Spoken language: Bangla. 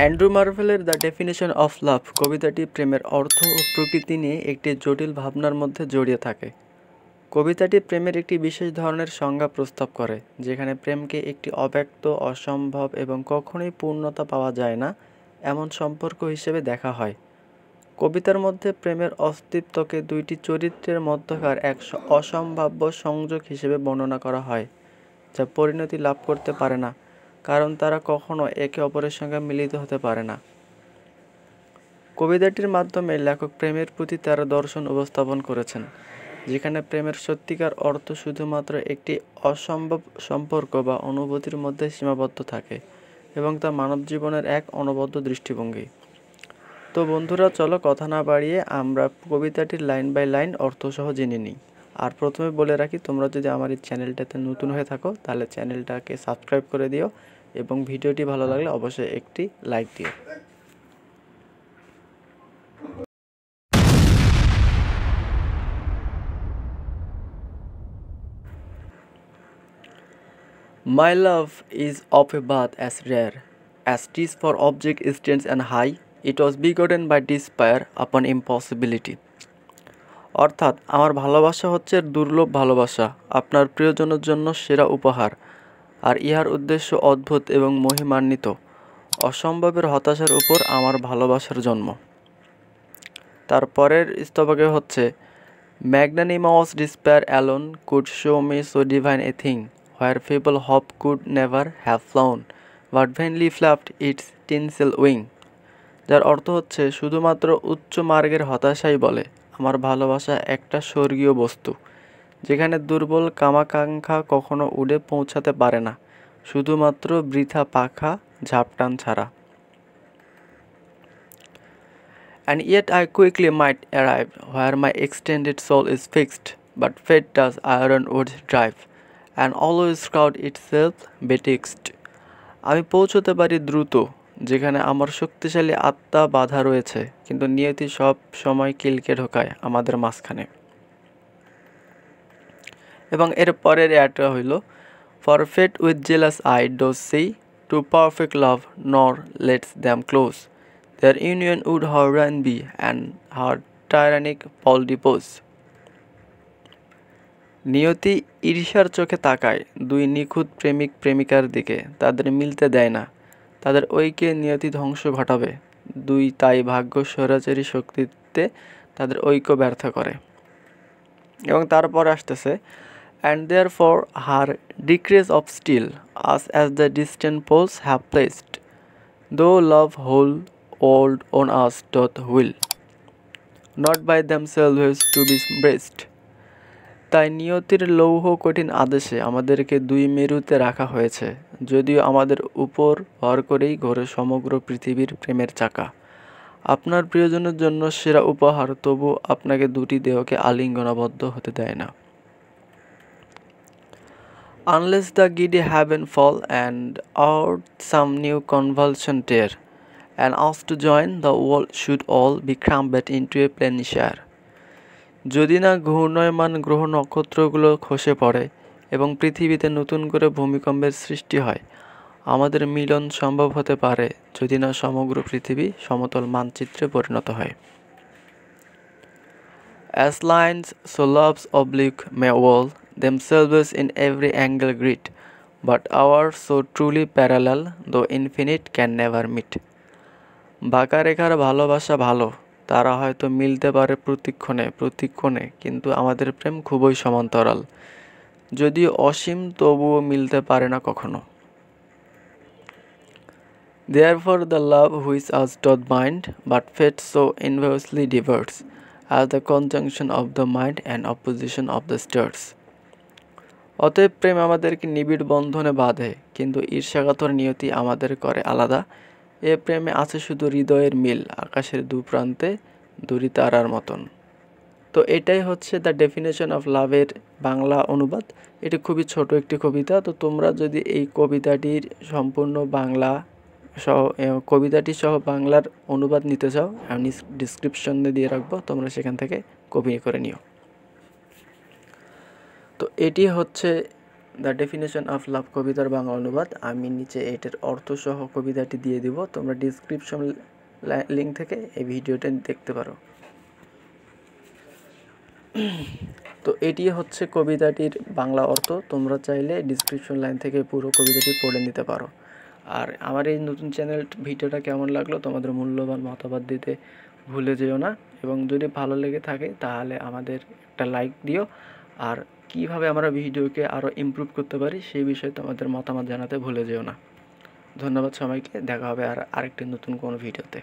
অ্যান্ড্রু মার্ভেলের দ্য ডেফিনেশন অফ লাভ কবিতাটি প্রেমের অর্থ ও প্রকৃতি নিয়ে একটি জটিল ভাবনার মধ্যে জড়িয়ে থাকে। কবিতাটি প্রেমের একটি বিশেষ ধরনের সংজ্ঞা প্রস্তাব করে, যেখানে প্রেমকে একটি অব্যক্ত, অসম্ভব এবং কখনোই পূর্ণতা পাওয়া যায় না এমন সম্পর্ক হিসেবে দেখা হয়। কবিতার মধ্যে প্রেমের অস্তিত্বকে দুইটি চরিত্রের মধ্যকার এক অসম্ভাব্য সংযোগ হিসেবে বর্ণনা করা হয়, যা পরিণতি লাভ করতে পারে না, কারণ তারা কখনো একে অপরের সঙ্গে মিলিত হতে পারে না। কবিতাটির মাধ্যমে লেখক প্রেমের প্রতি তার দর্শন উপস্থাপন করেছেন, যেখানে প্রেমের সত্যিকার অর্থ শুধুমাত্র একটি অসম্ভব সম্পর্ক বা অনুভূতির মধ্যে সীমাবদ্ধ থাকে এবং তা মানব জীবনের এক অনবদ্য দৃষ্টিভঙ্গি। তো বন্ধুরা, চলো কথা না বাড়িয়ে আমরা কবিতাটির লাইন বাই লাইন অর্থসহ জেনে নিই। আর প্রথমে বলে রাখি, তোমরা যদি আমার এই চ্যানেলটাতে নতুন হয়ে থাকো তাহলে চ্যানেলটাকে সাবস্ক্রাইব করে দিও এবং ভিডিওটি ভালো লাগলে অবশ্যই একটি লাইক দিও। My love is of a birth as rare as 'tis for object stands and high, it was begotten by despair upon impossibility. অর্থাৎ, আমার ভালোবাসা হচ্ছে দুর্লভ ভালোবাসা, আপনার প্রিয়জনের জন্য সেরা উপহার, আর ইহার উদ্দেশ্য অদ্ভুত এবং মহিমান্বিত, অসম্ভবের হতাশার উপর আমার ভালোবাসার জন্ম। তারপরের স্তবকে হচ্ছে, magnanimous despair alone could show me so divine a thing, where feeble hope could never have flown, but vainly flapped its tinsel wing. যার অর্থ হচ্ছে, শুধুমাত্র উচ্চ মার্গের হতাশাই বলে আমার ভালোবাসা একটা স্বর্গীয় বস্তু, যেখানে দুর্বল কামাকাঙ্ক্ষা কখনো উড়ে পৌঁছাতে পারে না, শুধুমাত্র বৃথা পাখা ঝাপটান ছাড়া। And yet I quickly might arrive where my extended soul is fixed, but fate does ironwood drive, and always crowd itself betwixt. আমি পৌঁছতে পারি দ্রুত, যেখানে আমার শক্তিশালী আত্মা বাধা রয়েছে, কিন্তু নিয়তি সব সময় কিলকে ঢোকায় আমাদের মাঝখানে। এবং এর পরের অ্যাডটা হইল, for fate with jealous eye does see two perfect love nor lets them close, their union would her ruin be and her tyrannic pole depose. নিয়তি ঈর্ষার চোখে তাকায় দুই নিখুঁত প্রেমিক প্রেমিকার দিকে, তাদের মিলতে দেয় না, তাদের ঐক্যে নিয়তি ধ্বংস ঘটাবে, দুই তাই ভাগ্য স্বৈরাচারী শক্তিতে তাদের ঐক্য ব্যর্থ করে। এবং তারপর আসতেছে, and therefore her decrees of steel us as the distant poles have placed, though love whole old on us doth will, not by themselves to be embraced. তাই নিয়তির লৌহ কঠিন আদেশে আমাদেরকে দুই মেরুতে রাখা হয়েছে, যদিও আমাদের উপর ভর করেই ঘোরে সমগ্র পৃথিবীর প্রেমের চাকা। আপনার প্রিয়জনের জন্য সেরা উপহার, তবু আপনাকে দুটি দেহকে আলিঙ্গনাবদ্ধ হতে দেয় না। Unless the giddy heaven fall and out some new convulsion tear, and us to join the world should all be crammed into a planisphere. যদি না ঘূর্ণয়মান গ্রহ নক্ষত্রগুলো খসে পড়ে এবং পৃথিবীতে নতুন করে ভূমিকম্পের সৃষ্টি হয়, আমাদের মিলন সম্ভব হতে পারে যদি না সমগ্র পৃথিবী সমতল মানচিত্রে পরিণত হয়। As lines so love's oblique may wall themselves in every angle grid, but ours so truly parallel, though infinite can never meet. বাঁকা রেখার ভালোবাসা ভালো, তারা হয়তো মিলতে পারে প্রতিক্ষণে, কিন্তু আমাদের প্রেম খুবই সমান্তরাল, যদিও অসীম তবুও মিলতে পারে না কখনো। Therefore the love which us doth bind, but fate so inversely diverts, as the conjunction of the mind and opposition of the stars. অতএব প্রেম আমাদেরকে নিবিড় বন্ধনে বাঁধে, কিন্তু ঈর্ষাকাতর নিয়তি আমাদের করে আলাদা। এ প্রেমে আছে শুধু হৃদয়ের মিল, আকাশের দুপ্রান্তে দুরি তারার মতন। তো এটাই হচ্ছে দ্য ডেফিনেশন অফ লাভের বাংলা অনুবাদ। এটি খুবই ছোট একটি কবিতা। তো তোমরা যদি এই কবিতাটির সম্পূর্ণ বাংলা কবিতাটি সহ বাংলার অনুবাদ নিতে চাও, আমি ডিসক্রিপশনে দিয়ে রাখবো, তোমরা সেখান থেকে কপি করে নিও। তো এটি হচ্ছে দ্য ডেফিনেশন অফ লাভ কবিতার বাংলা অনুবাদ। আমি নিচে এটার অর্থসহ কবিতাটি দিয়ে দিব, তোমরা ডিসক্রিপশন লিঙ্ক থেকে এই ভিডিওটা দেখতে পারো। তো এটি হচ্ছে কবিতাটির বাংলা অর্থ। তোমরা চাইলে ডিসক্রিপশন লাইন থেকে পুরো কবিতাটি পড়ে নিতে পারো। আর আমার এই নতুন চ্যানেল ভিডিওটা কেমন লাগলো তোমাদের মূল্যবান মতামত দিতে ভুলে যেও না, এবং যদি ভালো লেগে থাকে তাহলে আমাদের একটা লাইক দিও। আর কিভাবে আমরা ভিডিওকে আরও ইমপ্রুভ করতে পারি সেই বিষয়ে তোমাদের মতামত জানাতে ভুলে যেও না। ধন্যবাদ সবাইকে, দেখা হবে আরেকটি নতুন কোনো ভিডিওতে।